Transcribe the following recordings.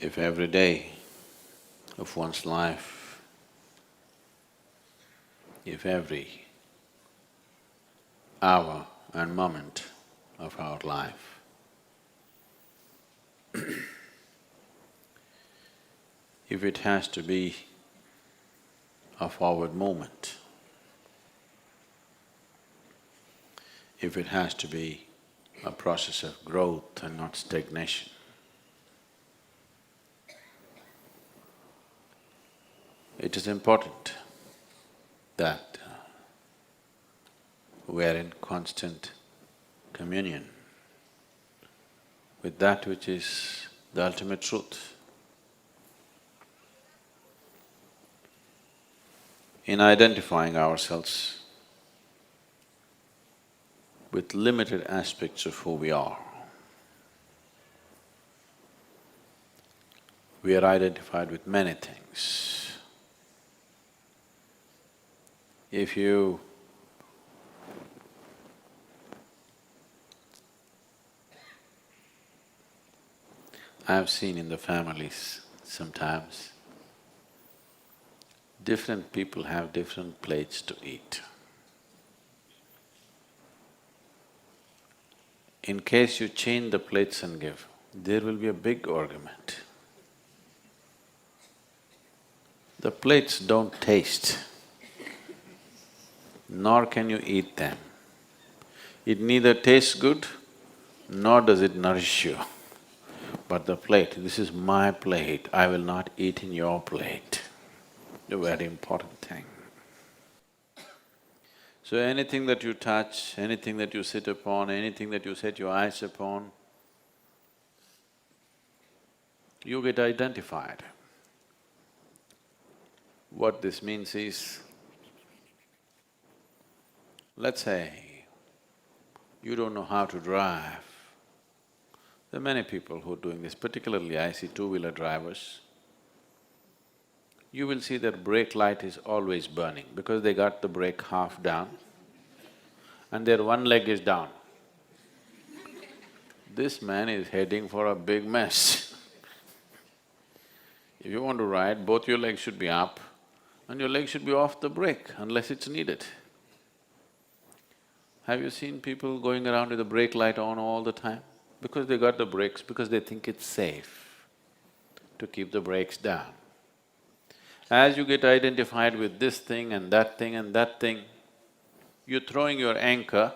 If every day of one's life, if every hour and moment of our life if it has to be a forward movement, if it has to be a process of growth and not stagnation, it is important that we are in constant communion with that which is the ultimate truth. In identifying ourselves with limited aspects of who we are, we are identified with many things. If you I've seen in the families sometimes, different people have different plates to eat. In case you change the plates and give, there will be a big argument. The plates don't taste, nor can you eat them. It neither tastes good, nor does it nourish you. But the plate, this is my plate, I will not eat in your plate. A very important thing. So anything that you touch, anything that you sit upon, anything that you set your eyes upon, you get identified. What this means is, let's say, you don't know how to drive. There are many people who are doing this, particularly I see two-wheeler drivers. You will see their brake light is always burning because they got the brake half down and their one leg is down. This man is heading for a big mess. If you want to ride, both your legs should be up and your legs should be off the brake unless it's needed. Have you seen people going around with the brake light on all the time? Because they got the brakes, because they think it's safe to keep the brakes down. As you get identified with this thing and that thing and that thing, you're throwing your anchor,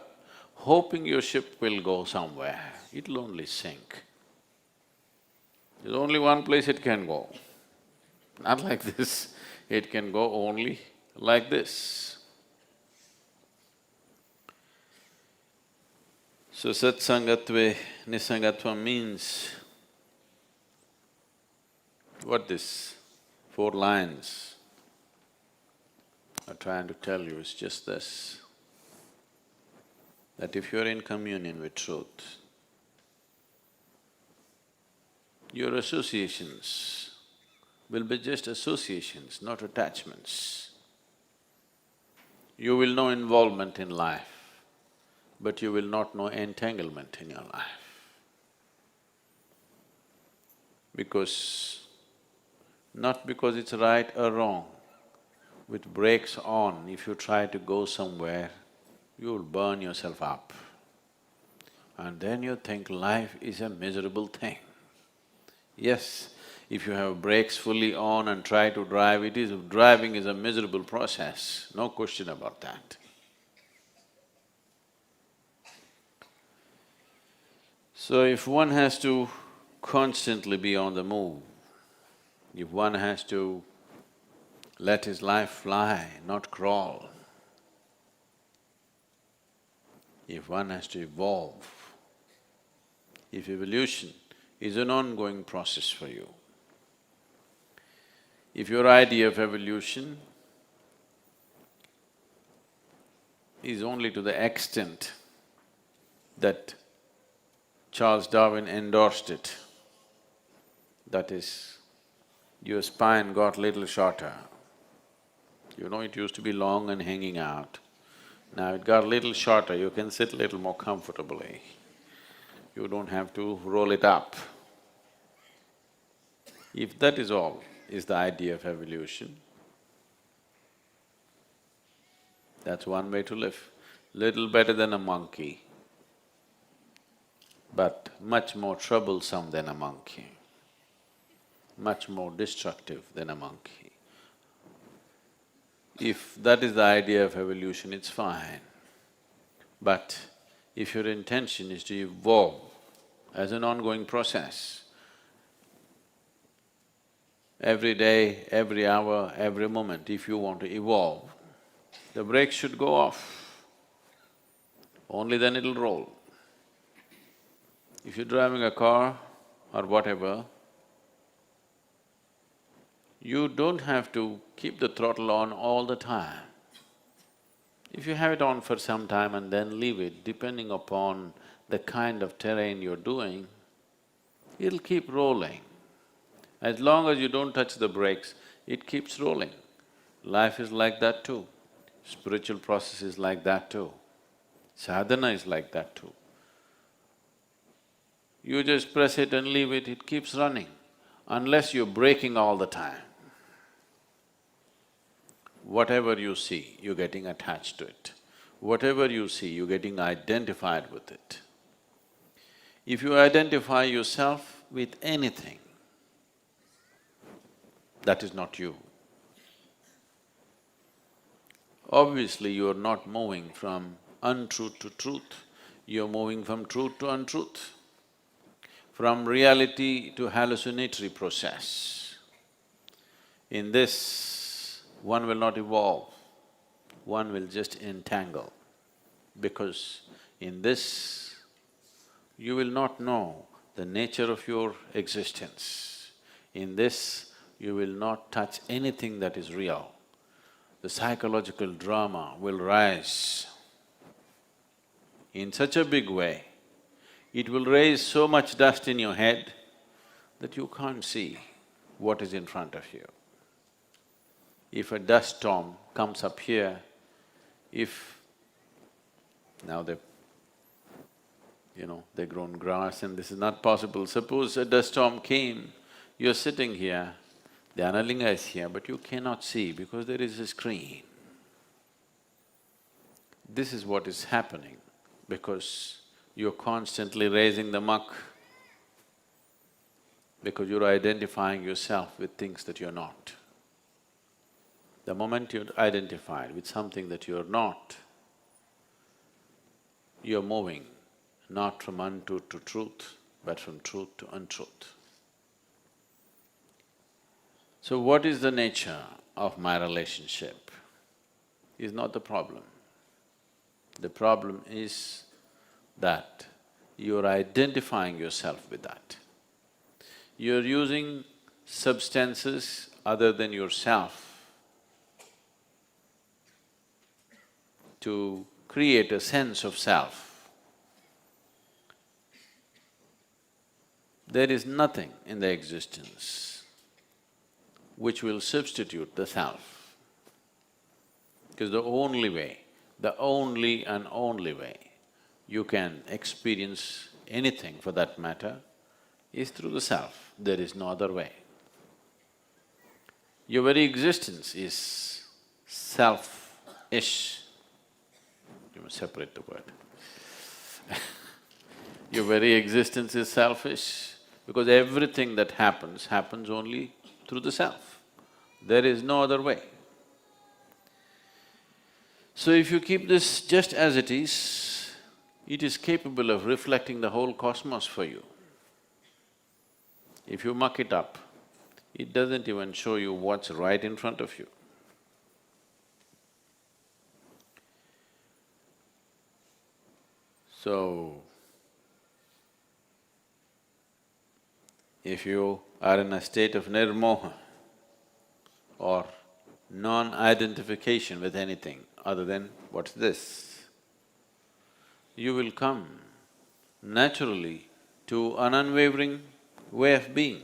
hoping your ship will go somewhere, it'll only sink. There's only one place it can go, not like this, it can go only like this. So satsangatve nisangatva means, what this 4 lines are trying to tell you is just this, that if you're in communion with truth, your associations will be just associations, not attachments. You will know involvement in life, but you will not know entanglement in your life. Not because it's right or wrong, with brakes on, if you try to go somewhere, you'll burn yourself up. And then you think life is a miserable thing. Yes, if you have brakes fully on and try to drive, driving is a miserable process, no question about that. So if one has to constantly be on the move, if one has to let his life fly, not crawl, if one has to evolve, if evolution is an ongoing process for you, if your idea of evolution is only to the extent that Charles Darwin endorsed it, that is, your spine got little shorter. You know, it used to be long and hanging out. Now it got a little shorter, you can sit a little more comfortably. You don't have to roll it up. If that is all is the idea of evolution, that's one way to live. Little better than a monkey, but much more troublesome than a monkey, much more destructive than a monkey. If that is the idea of evolution, it's fine. But if your intention is to evolve as an ongoing process, every day, every hour, every moment, if you want to evolve, the brakes should go off. Only then it'll roll. If you're driving a car or whatever, you don't have to keep the throttle on all the time. If you have it on for some time and then leave it, depending upon the kind of terrain you're doing, it'll keep rolling. As long as you don't touch the brakes, it keeps rolling. Life is like that too. Spiritual process is like that too. Sadhana is like that too. You just press it and leave it, it keeps running, unless you're braking all the time. Whatever you see, you're getting attached to it. Whatever you see, you're getting identified with it. If you identify yourself with anything, that is not you. Obviously, you're not moving from untruth to truth, you're moving from truth to untruth, from reality to hallucinatory process. In this, one will not evolve, one will just entangle, because in this, you will not know the nature of your existence. In this, you will not touch anything that is real. The psychological drama will rise in such a big way, it will raise so much dust in your head that you can't see what is in front of you. If a dust storm comes up here, if… now they've grown grass and this is not possible. Suppose a dust storm came, you're sitting here, the Analinga is here, but you cannot see because there is a screen. This is what is happening because you're constantly raising the muck, because you're identifying yourself with things that you're not. The moment you're identified with something that you're not, you're moving not from untruth to truth, but from truth to untruth. So what is the nature of my relationship is not the problem. The problem is that you're identifying yourself with that. You're using substances other than yourself to create a sense of self. There is nothing in the existence which will substitute the self. Because the only way, the only and only way you can experience anything for that matter is through the self. There is no other way. Your very existence is self-ish. You must separate the word. Your very existence is selfish because everything that happens only through the self. There is no other way. So if you keep this just as it is capable of reflecting the whole cosmos for you. If you muck it up, it doesn't even show you what's right in front of you. So, if you are in a state of nirmoha or non-identification with anything other than what's this, you will come naturally to an unwavering way of being.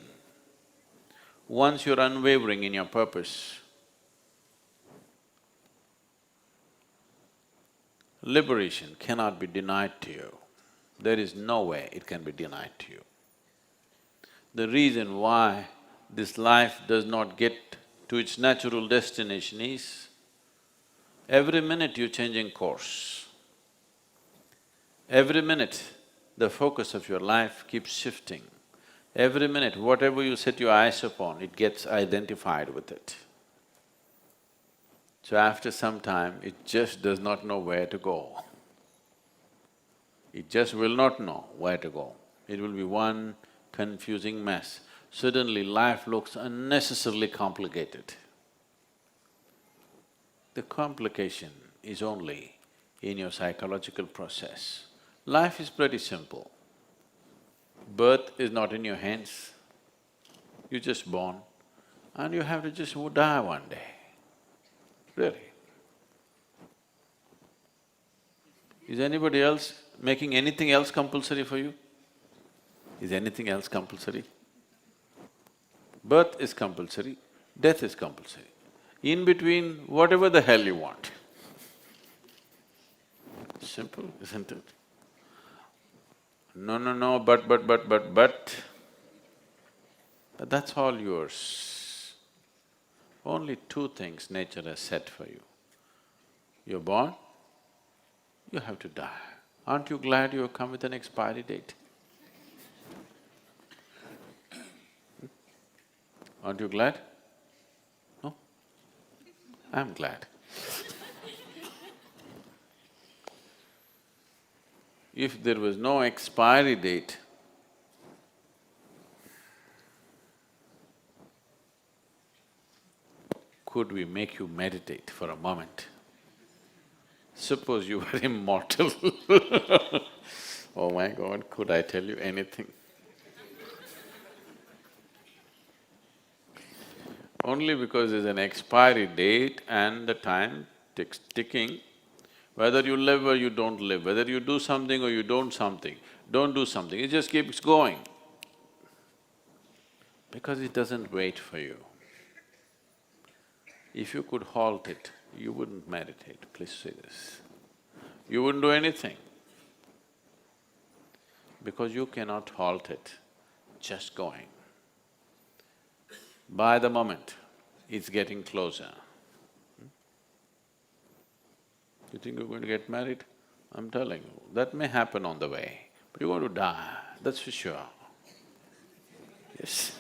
Once you're unwavering in your purpose, liberation cannot be denied to you. There is no way it can be denied to you. The reason why this life does not get to its natural destination is, every minute you're changing course. Every minute, the focus of your life keeps shifting. Every minute, whatever you set your eyes upon, it gets identified with it. So after some time, it just does not know where to go. It just will not know where to go. It will be one confusing mess. Suddenly life looks unnecessarily complicated. The complication is only in your psychological process. Life is pretty simple. Birth is not in your hands. You're just born and you have to just die one day. Really. Is anybody else making anything else compulsory for you? Is anything else compulsory? Birth is compulsory, death is compulsory. In between, whatever the hell you want. Simple, isn't it? No, but. But that's all yours. Only two things nature has set for you. You're born, you have to die. Aren't you glad you have come with an expiry date? Aren't you glad? No? I'm glad. If there was no expiry date, could we make you meditate for a moment? Suppose you were immortal oh my God, could I tell you anything? Only because there's an expiry date and the time ticking, whether you live or you don't live, whether you do something or you don't do something, it just keeps going. Because it doesn't wait for you. If you could halt it, you wouldn't meditate, please say this. You wouldn't do anything. Because you cannot halt it, just going. By the moment, it's getting closer. You think you're going to get married? I'm telling you, that may happen on the way, but you're going to die, that's for sure. Yes.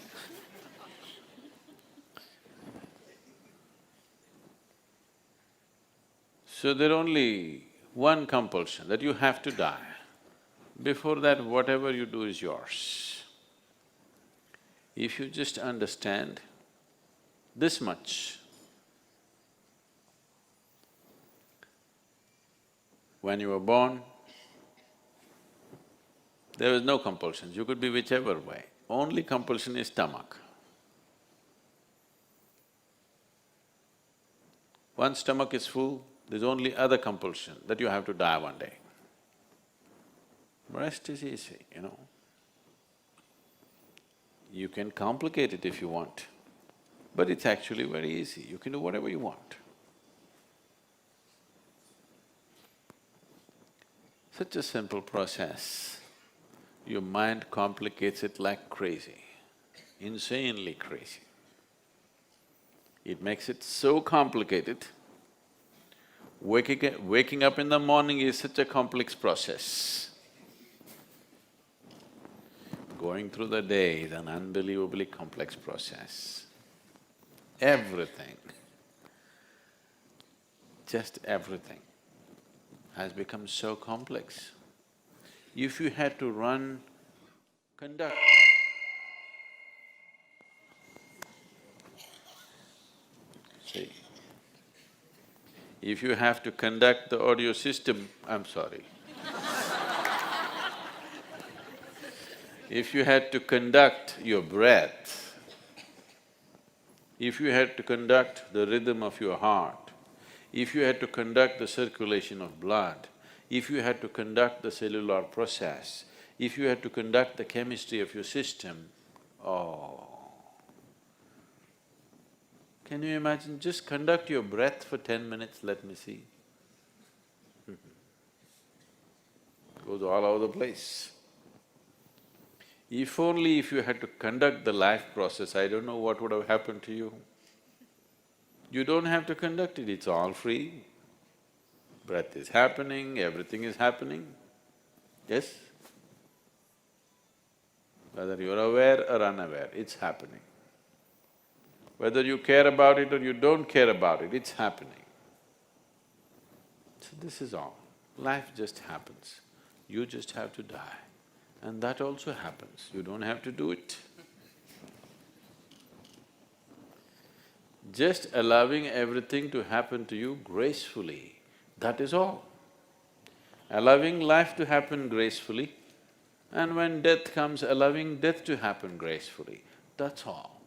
So there's only one compulsion, that you have to die. Before that, whatever you do is yours. If you just understand this much, when you were born, there was no compulsions, you could be whichever way. Only compulsion is stomach. Once stomach is full, there's only other compulsion, that you have to die one day. Rest is easy, you know. You can complicate it if you want, but it's actually very easy, you can do whatever you want. Such a simple process, your mind complicates it like crazy, insanely crazy. It makes it so complicated. Waking up in the morning is such a complex process. Going through the day is an unbelievably complex process. Everything, just everything has become so complex. If you had to conduct… See, if you have to conduct the audio system, I'm sorry. If you had to conduct your breath, if you had to conduct the rhythm of your heart, if you had to conduct the circulation of blood, if you had to conduct the cellular process, if you had to conduct the chemistry of your system, oh… Can you imagine, just conduct your breath for 10 minutes, let me see. Goes all over the place. If only if you had to conduct the life process, I don't know what would have happened to you. You don't have to conduct it, it's all free. Breath is happening, everything is happening. Yes? Whether you're aware or unaware, it's happening. Whether you care about it or you don't care about it, it's happening. So this is all. Life just happens. You just have to die. And that also happens, you don't have to do it. Just allowing everything to happen to you gracefully, that is all. Allowing life to happen gracefully, and when death comes, allowing death to happen gracefully, that's all.